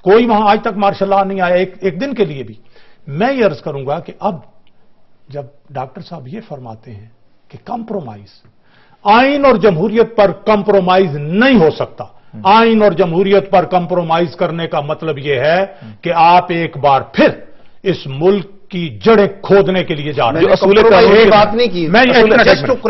कोई वहां आज तक मार्शल लॉ नहीं आया एक दिन के लिए भी। मैं ये अर्ज करूंगा कि अब जब डॉक्टर साहब ये फरमाते हैं कि कंप्रोमाइज, आइन और जमहूरियत पर कंप्रोमाइज नहीं हो सकता, आइन और जमहूरियत पर कंप्रोमाइज करने का मतलब यह है कि आप एक बार फिर इस मुल्क की जड़ें खोदने के लिए जा रहे हैं। असूल कानून की बात नहीं की, मैं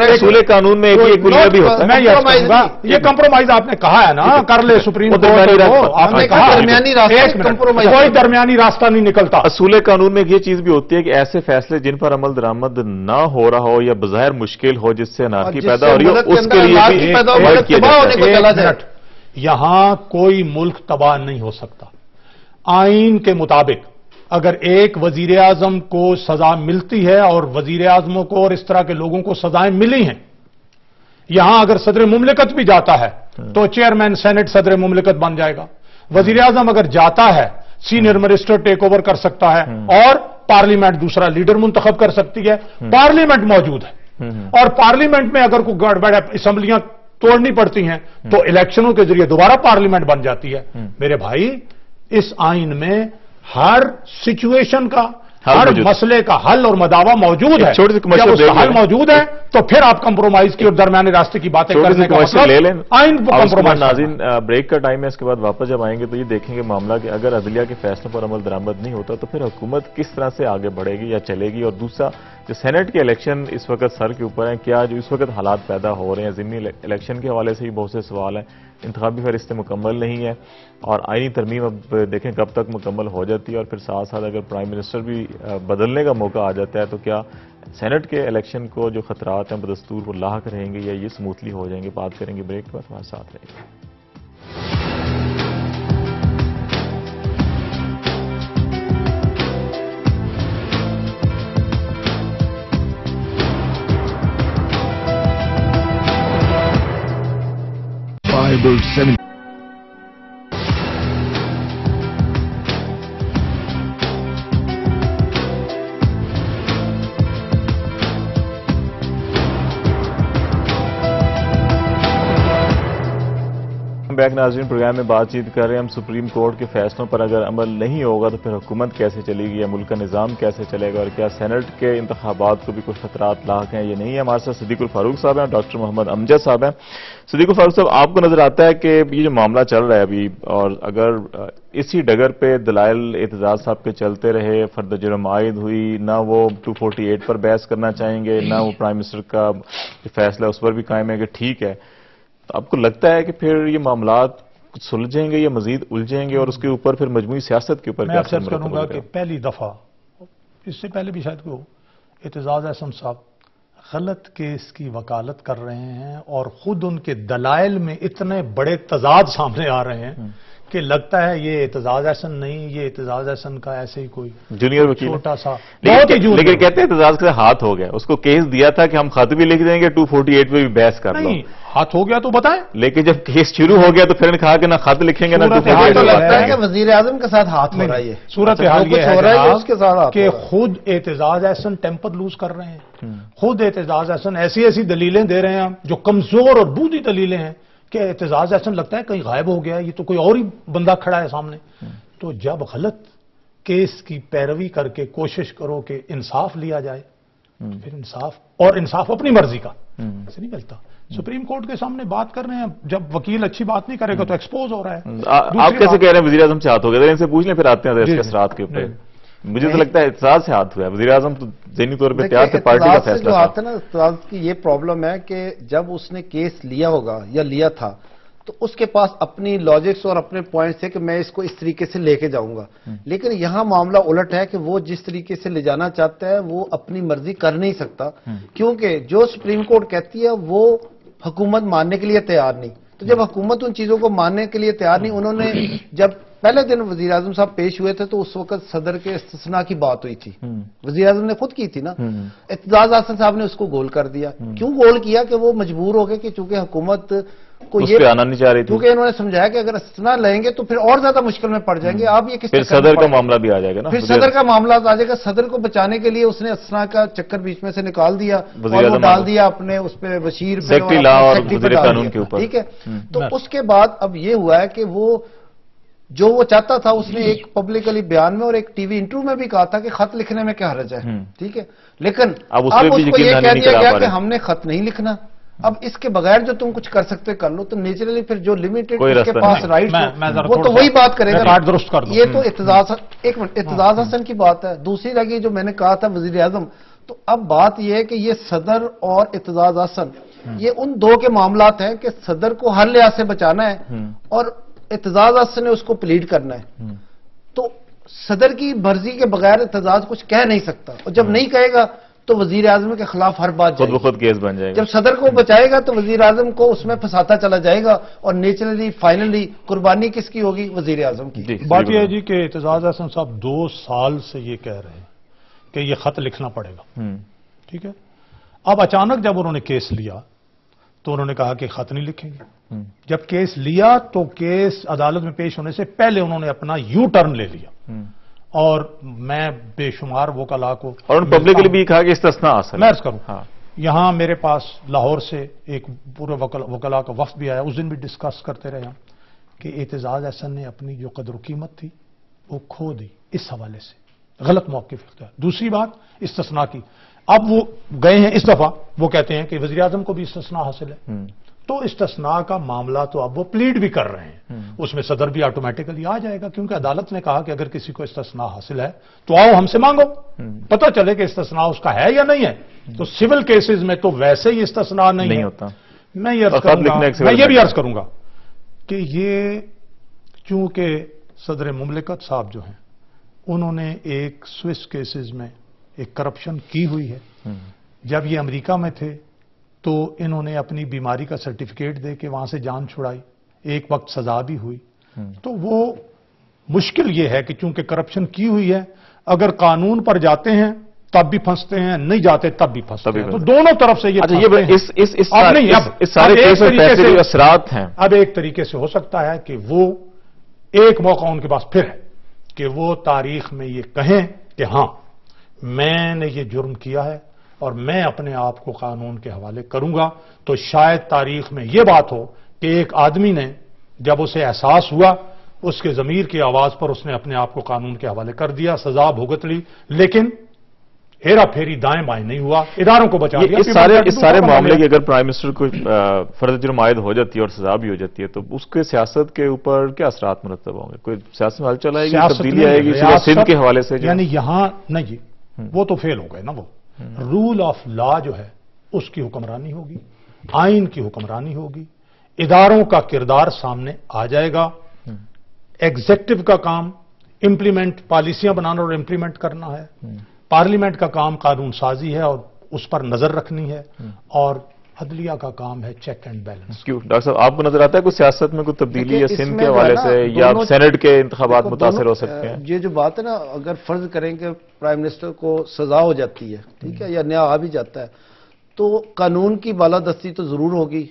असूल कानून में एक भी होता है। मैं ये कहूंगा, ये कंप्रोमाइज आपने कहा है ना, कर ले सुप्रीम कोर्ट, आपने कहा दरमियानी रास्ता, कोई दरमियानी रास्ता नहीं निकलता। असूल कानून में ये चीज भी होती है कि ऐसे फैसले जिन पर अमल दरामद ना हो रहा हो या बज़ाहिर मुश्किल हो, जिससे अनारकी पैदा हो रही हो, उसके लिए भी यहां कोई मुल्क तबाह नहीं हो सकता। आइन के मुताबिक अगर एक वजीर आजम को सजा मिलती है, और वजीर आजमों को और इस तरह के लोगों को सजाएं मिली हैं, यहां अगर सदर मुमलिकत भी जाता है तो चेयरमैन सेनेट सदर मुमलिकत बन जाएगा। वजीर आजम अगर जाता है, सीनियर मिनिस्टर टेक ओवर कर सकता है, और पार्लियामेंट दूसरा लीडर मुंतखब कर सकती है। पार्लियामेंट मौजूद है, और पार्लियामेंट में अगर कोई गड़बड़ असम्बलियां तोड़नी पड़ती हैं तो इलेक्शनों के जरिए दोबारा पार्लियामेंट बन जाती है। मेरे भाई, इस आइन में हर सिचुएशन का, हर मसले का हल और मदावा मौजूद है। जब उसका हल मौजूद है तो फिर आप कंप्रोमाइज की और दरमियाने रास्ते की बातें करने का मतलब ले लें। आइन को कंप्रोमाइज। नाज़रीन, ब्रेक का टाइम है, इसके बाद वापस जब आएंगे तो ये देखेंगे मामला कि अगर अदलिया के फैसलों पर अमल दरामद नहीं होता तो फिर हुकूमत किस तरह से आगे बढ़ेगी या चलेगी। और दूसरा, जो सेनेट के इलेक्शन इस वक्त सर के ऊपर हैं, क्या जो इस वक्त हालात पैदा हो रहे हैं ज़िमनी इलेक्शन के हवाले से भी बहुत से सवाल हैं। इंतखाबी फहरिस्तें मुकम्मल नहीं है, और आईनी तरमीम अब देखें कब तक मुकम्मल हो जाती है, और फिर साथ साथ अगर प्राइम मिनिस्टर भी बदलने का मौका आ जाता है तो क्या सेनेट के इलेक्शन को जो खतरात हैं बदस्तूर वो लाहक रहेंगे या ये स्मूथली हो जाएंगे। बात करेंगे ब्रेक के बाद, हमारे साथ रहेंगे। 7 बैक नाज़रीन, प्रोग्राम में बातचीत कर रहे हैं हम सुप्रीम कोर्ट के फैसलों पर अगर अमल नहीं होगा तो फिर हुकूमत कैसे चलेगी या मुल्क का निज़ाम कैसे चलेगा, और क्या सेनेट के इंतखाबात को भी कुछ खतरात लाक हैं ये नहीं है। हमारे साथ सिद्दीकुल फारूक साहब हैं और डॉक्टर मोहम्मद अमजद साहब हैं। सिद्दीकुल फारूक साहब, आपको नजर आता है कि ये जो मामला चल रहा है अभी, और अगर इसी डगर पे दलाइल एतजाज साहब के चलते रहे, फर्द जुर्म आयद हुई, ना वो 248 पर बहस करना चाहेंगे, ना वो प्राइम मिनिस्टर का फैसला उस पर भी कायम है कि ठीक है, तो आपको लगता है कि फिर ये मामलात सुलझेंगे या मजीद उलझेंगे, और उसके ऊपर फिर मजमूई सियासत के ऊपर मैं आपसे अर्ज करूंगा कि पहली दफा, इससे पहले भी शायद को एतजाज अहसन साहब गलत केस की वकालत कर रहे हैं, और खुद उनके दलाइल में इतने बड़े तजाद सामने आ रहे हैं कि लगता है ये एतजाज अहसन नहीं, ये एतजाज अहसन का ऐसे ही कोई जूनियर वकील छोटा सा, लेकिन कहते हैं एतजाज के हाथ हो गया, उसको केस दिया था कि हम खत भी लिख देंगे 248 पे भी बहस कर लो। हाथ हो गया तो बताएं, लेकिन जब केस शुरू हो गया तो फिर कहा कि ना खत लिखेंगे ना 248। तो लगता है कि वजीर आजम के साथ हाथ हो रहा है। सूरत हाल ये है कि खुद एतजाज अहसन टेम्पर लूज कर रहे हैं, खुद एतजाज अहसन ऐसी ऐसी दलीलें दे रहे हैं जो कमजोर और बूढ़ी दलीलें हैं कि एतजाज अहसन लगता है कहीं गायब हो गया, ये तो कोई और ही बंदा खड़ा है सामने। तो जब गलत केस की पैरवी करके कोशिश करो कि इंसाफ लिया जाए, फिर इंसाफ, और इंसाफ अपनी मर्जी का ऐसे नहीं मिलता। सुप्रीम कोर्ट के सामने बात कर रहे हैं, जब वकील अच्छी बात नहीं करेगा तो एक्सपोज हो रहा है। आप कैसे कह रहे हैं वजीर आजम से हाथ हो गया? इनसे पूछ लें, फिर आते हैं इसके असरात के ऊपर। मुझे तो लगता है एतजाज से हाथ हुआ है, वजीर आजम तो ज़हनी तौर पर तैयार थे, पार्टी का फैसला जो आता है ना, एतजाज की ये प्रॉब्लम है कि जब उसने केस लिया होगा या लिया था तो उसके पास अपनी लॉजिक्स और अपने पॉइंट्स है कि मैं इसको इस तरीके से लेके जाऊंगा, लेकिन यहां मामला उलट है कि वो जिस तरीके से ले जाना चाहता है वो अपनी मर्जी कर नहीं सकता, क्योंकि जो सुप्रीम कोर्ट कहती है वो हुकूमत मानने के लिए तैयार नहीं। तो जब हुकूमत उन चीजों को मानने के लिए तैयार नहीं, उन्होंने जब पहले दिन वजीर आजम साहब पेश हुए थे तो उस वक्त सदर के इस्तिस्ना की बात हुई थी, वजीर आजम ने खुद की थी ना, एतजाज अहसन साहब ने उसको गोल कर दिया। क्यों गोल किया? कि वो मजबूर हो गए कि चूंकि हुकूमत को ये आना नहीं चाह रही थी, क्योंकि इन्होंने समझाया कि अगर इस्तिस्ना लेंगे तो फिर और ज्यादा मुश्किल में पड़ जाएंगे। आप ये किस फिर सदर का मामला भी आ जाएगा ना, फिर सदर का मामला आ जाएगा। सदर को बचाने के लिए उसने इस्तिस्ना का चक्कर बीच में से निकाल दिया और वो डाल दिया अपने उस पे बशीर कानून के ऊपर, ठीक है। तो उसके बाद अब ये हुआ है कि वो جو وہ چاہتا تھا اس نے ایک پبلکلی بیان میں اور ایک ٹی وی انٹرویو میں بھی کہا تھا کہ خط لکھنے میں کیا حرج ہے، ٹھیک ہے، لیکن اب اس کو یہ کہہ دیا گیا کہ ہم نے خط نہیں لکھنا، اب اس کے بغیر جو تم کچھ کر سکتے کر لو، تو نیچرلی پھر جو لمیٹڈ اس کے پاس رائٹ وہ تو وہی بات کرے گا. درست کر دوں. یہ تو ایک منٹ اعتزاز حسن کی بات ہے. دوسری لگی جو میں نے کہا تھا وزیر اعظم، تو اب بات یہ ہے کہ یہ صدر اور اعتزاز حسن یہ ان دو کے معاملات ہیں کہ صدر کو ہر لحاظ سے بچانا ہے اور اعتزاز حسن نے اس کو پلیڈ کرنا ہے. تو صدر کی مرضی کے بغیر اعتزاز کچھ کہہ نہیں سکتا، اور جب نہیں کہے گا تو وزیر اعظم کے خلاف ہر بات خود بخود کیس بن جائے گا. جب صدر کو بچائے گا تو وزیر اعظم کو اس میں پھنساتا چلا جائے گا، اور نیچرلی فائنلی قربانی کس کی ہوگی؟ وزیر اعظم کی. بات یہ ہے جی کہ اعتزاز حسن صاحب 2 سال سے یہ کہہ رہے ہیں کہ یہ خط لکھنا پڑے گا، ٹھیک ہے. اب اچانک جب انہوں نے کیس لیا تو انہوں نے کہا کہ خط نہیں لکھیں گے. جب کیس لیا تو کیس عدالت میں پیش ہونے سے پہلے انہوں نے اپنا یو ٹرن لے لیا، اور میں بے شمار وکلاء کو اور پبلکلی بھی کہا کہ استثناء حاصل میں عرض کروں. یہاں میرے پاس لاہور سے ایک پورے وکلاء کا وفد بھی آیا، اس دن بھی ڈسکس کرتے رہے ہم کہ اعتزاز حسن نے اپنی جو قدر و قیمت تھی وہ کھو دی، اس حوالے سے غلط موقف اختیار. دوسری بات استثناء کی، اب وہ گئے ہیں اس دفعہ، وہ کہتے ہیں کہ وزیر اعظم کو بھی استثناء حاصل ہے. تو استثناء کا معاملہ تو اب وہ پلیڈ بھی کر رہے ہیں، اس میں صدر بھی آٹومیٹکلی آ جائے گا، کیونکہ عدالت نے کہا کہ اگر کسی کو استثناء حاصل ہے تو آؤ ہم سے مانگو، پتہ چلے کہ استثناء اس کا ہے یا نہیں ہے. تو سول کیسز میں تو ویسے ہی استثناء نہیں ہوتا. میں یہ بھی عرض کروں گا کہ یہ چونکہ صدر مملکت صاحب جو ہیں انہوں نے ایک سوئس کیسز میں ایک کرپشن کی ہوئی ہے. جب یہ امریکہ میں تھے تو انہوں نے اپنی بیماری کا سرٹیفکیٹ دے کے وہاں سے جان چھڑائی، ایک وقت سزا بھی ہوئی. تو وہ مشکل یہ ہے کہ چونکہ کرپشن کی ہوئی ہے، اگر قانون پر جاتے ہیں تب بھی پھنستے ہیں، نہیں جاتے تب بھی پھنستے ہیں. تو دونوں طرف سے اس سارے کیس میں پیسے کے اثرات ہیں. اب ایک طریقے سے ہو سکتا ہے کہ وہ ایک موقع ان کے پاس پھر ہے کہ وہ تاریخ میں یہ کہیں کہ ہاں میں نے یہ جرم کیا ہے اور میں اپنے آپ کو قانون کے حوالے کروں گا. تو شاید تاریخ میں یہ بات ہو کہ ایک آدمی نے جب اسے احساس ہوا، اس کے ضمیر کی آواز پر اس نے اپنے آپ کو قانون کے حوالے کر دیا، سزا بھگت لی، لیکن ہیرا پھیری دائیں بائیں نہیں ہوا، اداروں کو بچا دیا. اس سارے معاملے کی اگر پرائم منسٹر کو فرض جرم عائد ہو جاتی ہے اور سزا بھی ہو جاتی ہے تو اس کے سیاست کے اوپر کیا اثرات مرتب ہوں گے؟ کوئی سیاست میں حل آئے گی، تبدیلی آئے گی سندھ کے حوالے سے؟ یعنی یہاں نہیں جی، وہ تو فیل ہو گئے نا. وہ رول آف لا جو ہے اس کی حکمرانی ہوگی، آئین کی حکمرانی ہوگی، اداروں کا کردار سامنے آ جائے گا. ایگزیکٹو کا کام امپلیمنٹ، پالیسیاں بنانا اور امپلیمنٹ کرنا ہے. پارلیمنٹ کا کام قانون سازی ہے اور اس پر نظر رکھنی ہے، اور عدلیہ کا کام ہے چیک اینڈ بیلنس. کیوں ڈاکٹر صاحب آپ کو نظر آتا ہے کوئی سیاست میں کوئی تبدیلی یا سندھ کے حوالے سے یا سینٹ کے انتخابات متاثر ہو سکتے ہیں؟ یہ جو بات ہے نا، اگر فرض کریں کہ پرائم منسٹر کو سزا ہو جاتی ہے، ٹھیک ہے، یا نیا آ بھی جاتا ہے، تو قانون کی بالادستی تو ضرور ہوگی.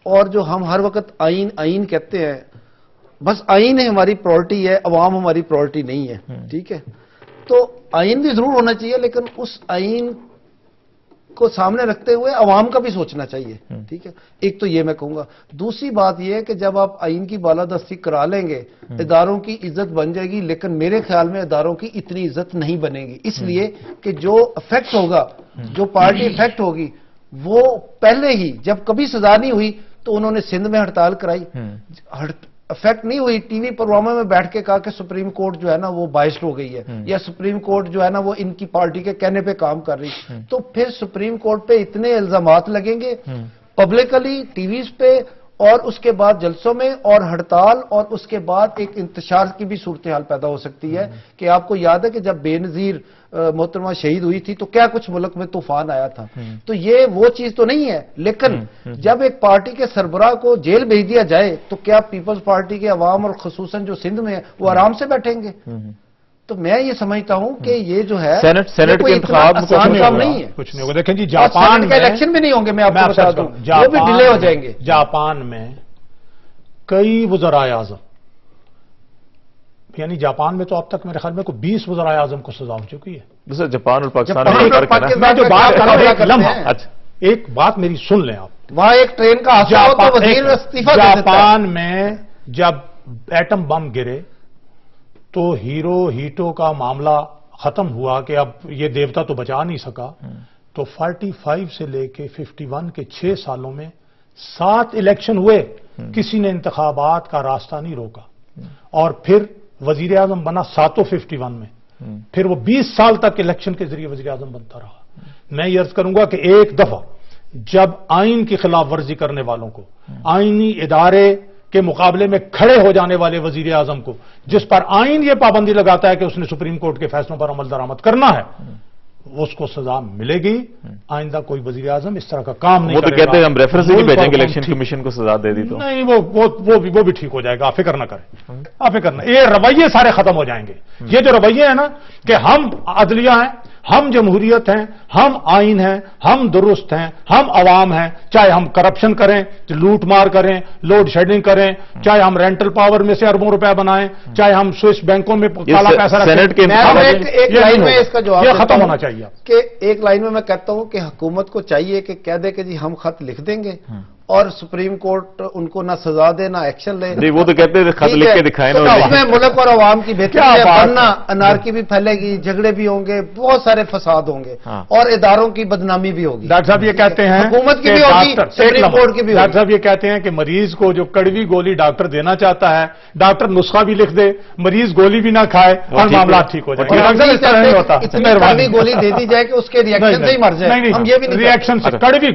اور جو ہم ہر وقت آئین آئین کہتے ہیں، بس آئین ہے ہماری پرائرٹی ہے، عوام ہماری پرائرٹی نہیں ہے، ٹھیک ہے. تو آئین بھی ضرور ہونا چاہیے، لیکن اس آئین کو سامنے رکھتے ہوئے عوام کا بھی سوچنا چاہیے، ٹھیک ہے. ایک تو یہ میں کہوں گا. دوسری بات یہ ہے کہ جب آپ آئین کی بالادستی کرا لیں گے اداروں کی عزت بن جائے گی، لیکن میرے خیال میں اداروں کی اتنی عزت نہیں بنے گی، اس لیے کہ جو افیکٹ ہوگا، جو پارٹی افیکٹ ہوگی، وہ پہلے ہی جب کبھی سزا نہیں ہوئی تو انہوں نے سندھ میں ہڑتال کرائی، افیکٹ نہیں ہوئی، ٹی وی پروگراموں میں بیٹھ کے کہا کہ سپریم کورٹ جو ہے نا وہ بائسڈ ہو گئی ہے، یا سپریم کورٹ جو ہے نا وہ ان کی پارٹی کے کہنے پہ کام کر رہی. تو پھر سپریم کورٹ پہ اتنے الزامات لگیں گے پبلکلی ٹی ویز پہ، اور اس کے بعد جلسوں میں، اور ہڑتال، اور اس کے بعد ایک انتشار کی بھی صورتحال پیدا ہو سکتی ہے. کہ آپ کو یاد ہے کہ جب بے نظیر محترمہ شہید ہوئی تھی تو کیا کچھ ملک میں طوفان آیا تھا. تو یہ وہ چیز تو نہیں ہے، لیکن جب ایک پارٹی کے سربراہ کو جیل بھیج دیا جائے تو کیا پیپلز پارٹی کے عوام اور خصوصاً جو سندھ میں ہے وہ آرام سے بیٹھیں گے؟ تو میں یہ سمجھتا ہوں کہ یہ جو ہے سینٹ کے انتخاب آسان کام نہیں ہے. کچھ نہیں ہوگا. دیکھیں جی، جاپان کا الیکشن بھی نہیں ہوں گے، میں آپ کو بتا دوں، وہ بھی ڈیلے ہو جائیں گے. جاپان میں کئی وزرائے اعظم، یعنی جاپان میں تو اب تک میرے خیال میں کوئی 20 وزرائے اعظم کو سزا ہو چکی ہے. سر جاپان اور پاکستان میں جو بات کر رہا ہوں، ایک بات میری سن لیں آپ. وہاں ایک ٹرین کا حادثہ ہو تو وزیر استعفیٰ دے دیتا ہے. جاپان میں جب एटम बम गिरे तो हीरो का मामला खत्म हुआ कि अब ये देवता तो बचा नहीं सका, तो 45 से लेके 51 के 6 सालों में 7 इलेक्शन हुए, किसी ने इंतखाबात का रास्ता नहीं रोका, और फिर वजीर आजम बना 751 में, फिर वो 20 साल तक इलेक्शन के जरिए वजीर आजम बनता रहा। मैं ये अर्ज करूंगा कि एक दफा जब आइन की खिलाफ वर्जी करने वालों को, आइनी इदारे के मुकाबले में खड़े हो जाने वाले वजीर आजम को, जिस पर आइन ये पाबंदी लगाता है कि उसने सुप्रीम कोर्ट के फैसलों पर अमल दरामद करना है, उसको सजा मिलेगी। आइंदा कोई वजीर आजम इस तरह का काम नहीं करेगा। वो तो कहते हैं हम रेफरेंस ही भेजेंगे इलेक्शन कमीशन को सजा दे दी तो नहीं, वो भी ठीक हो जाएगा, आप फिक्र ना करें, आप फिक्र ना, ये रवैये सारे खत्म हो जाएंगे। ये जो रवैये है ना कि हम अदलिया हैं, हम जमहूरियत हैं, हम आइन हैं, हम दुरुस्त हैं, हम अवाम हैं, चाहे हम करप्शन करें, लूट मार करें, लोड शेडिंग करें, चाहे हम रेंटल पावर में से अरबों रुपए बनाएं, चाहे हम स्विस बैंकों में काला पैसा रखें, सेनेट के एक लाइन में इसका जवाब ये खत्म होना चाहिए कि एक लाइन में मैं कहता हूं कि हुकूमत को चाहिए कि कह दे कि जी हम खत लिख देंगे और सुप्रीम कोर्ट उनको ना सजा दे ना एक्शन ले। नहीं, वो तो कहते हैं खत लिख के दिखाए ना, इसमें मुल्क और आवाम की बेहतरी है, वरना अनारकी भी फैलेगी, झगड़े भी होंगे, बहुत सारे फसाद होंगे और इदारों की बदनामी भी होगी। डॉक्टर साहब ये कहते हैं हुकूमत की भी होगी, सुप्रीम कोर्ट की भी होगी। डॉक्टर साहब ये कहते हैं कि मरीज को जो कड़वी गोली डॉक्टर देना चाहता है, डॉक्टर नुस्खा भी लिख दे, मरीज गोली भी ना खाए और मामला ठीक हो जाए। नहीं होता, इतनी गोली दे दी जाए कि उसके रिएक्शन से ही मर जाए। हम ये भी नहीं, रिएक्शन से कड़वी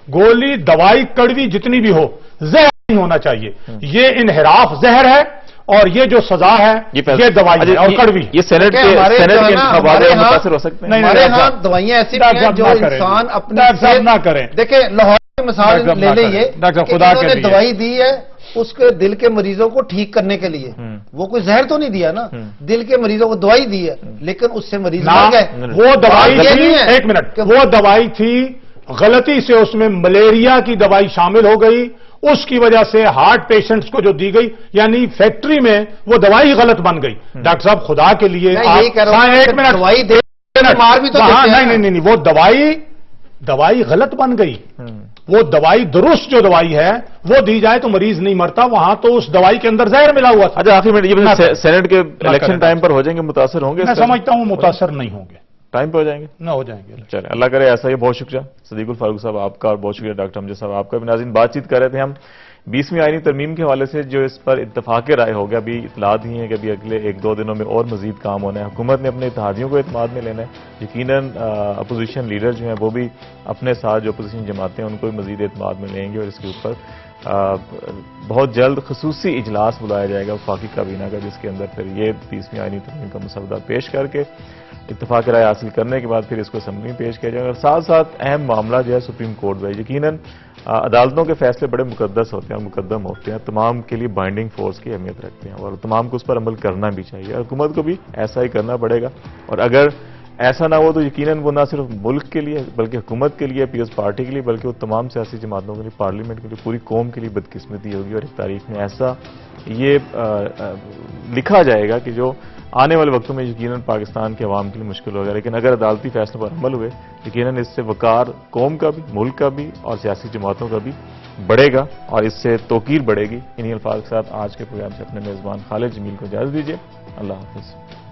गोली दवाई कड़वी जितनी भी हो, जहर नहीं होना चाहिए। ये इनहिराफ जहर है और ये जो सजा है ये दवाई है और कड़वी। ये सेनेट के इंतखाबात में मुतासिर हो सकते हैं। हमारे यहाँ दवाइयां ऐसी हैं जो इंसान अपने ना करें। देखिए लाहौर की मिसाल ले लीजिए, उन्होंने दवाई दी है उसके दिल के मरीजों को ठीक करने के लिए, वो कोई जहर तो नहीं दिया ना, दिल के मरीजों को दवाई दी है, लेकिन उससे मरीज मर गए। वो दवाई थी, एक मिनट, वो दवाई थी, गलती से उसमें मलेरिया की दवाई शामिल हो गई, उसकी वजह से हार्ट पेशेंट्स को जो दी गई, यानी फैक्ट्री में वो दवाई गलत बन गई। डॉक्टर साहब खुदा के लिए एक मिनट, दवाई दे मार भी तो नहीं, वो दवाई गलत बन गई। वो दवाई दुरुस्त जो दवाई है वो दी जाए तो मरीज नहीं मरता, वहां तो उस दवाई के अंदर जहर मिला हुआ था। अच्छा आखिर में ये सेनेट के इलेक्शन टाइम पर हो जाएंगे, मुतासर होंगे? मैं समझता हूं मुतासर नहीं होंगे, टाइम पे हो जाएंगे ना, हो जाएंगे। चलिए अल्लाह करे ऐसा ही। बहुत शुक्रिया सदीकुल फारूक साहब आपका, और बहुत शुक्रिया डॉक्टर अमजद साहब आपका। नाज़रीन बातचीत कर रहे थे हम 20वीं आईनी तरमीम के हवाले से, जो इस पर इत्तफाक राय हो गया। अभी इतलात ही है कि अभी अगले 1-2 दिनों में और मजीद काम होना है। हुकूमत ने अपने इत्तेहादियों को इत्मीनान में लेना है। यकीनन अपोजिशन लीडर जो हैं वो भी अपने साथ जो अपोजिशन जमातें हैं उनको भी मजीद इत्मीनान में लेंगे, और इसके ऊपर बहुत जल्द खसूसी इजलास बुलाया जाएगा वफाकी काबीना का, जिसके अंदर फिर ये 20वीं आईनी तरमीम का मसवदा पेश करके इत्तफाक राय हासिल करने के बाद फिर इसको असम्बली में पेश किया जाएगा। और साथ साथ अहम मामला जो है सुप्रीम कोर्ट में, यकीनन अदालतों के फैसले बड़े मुकद्दस होते हैं और मुकद्दम होते हैं, तमाम के लिए बाइंडिंग फोर्स की अहमियत रखते हैं और तमाम को उस पर अमल करना भी चाहिए। हुकूमत को भी ऐसा ही करना पड़ेगा, और अगर ऐसा ना हो तो यकीनन वो ना सिर्फ मुल्क के लिए बल्कि हुकूमत के लिए, पीएस पार्टी के लिए, बल्कि वो तमाम सियासी जमातों के लिए, पार्लियामेंट के लिए, पूरी कौम के लिए बदकिस्मती होगी। और एक तारीख में ऐसा ये लिखा जाएगा कि जो आने वाले वक्तों में यकीनन पाकिस्तान के अवाम के लिए मुश्किल होगा। लेकिन अगर अदालती फैसलों पर अमल हुए, यकीनन इससे वकार कौम का भी, मुल्क का भी और सियासी जमातों का भी बढ़ेगा, और इससे तौकीर बढ़ेगी। इन्हीं अल्फाज के साथ आज के प्रोग्राम से अपने मेज़बान खालिद जमील को इजाज़त दीजिए। अल्लाह हाफ़िज़।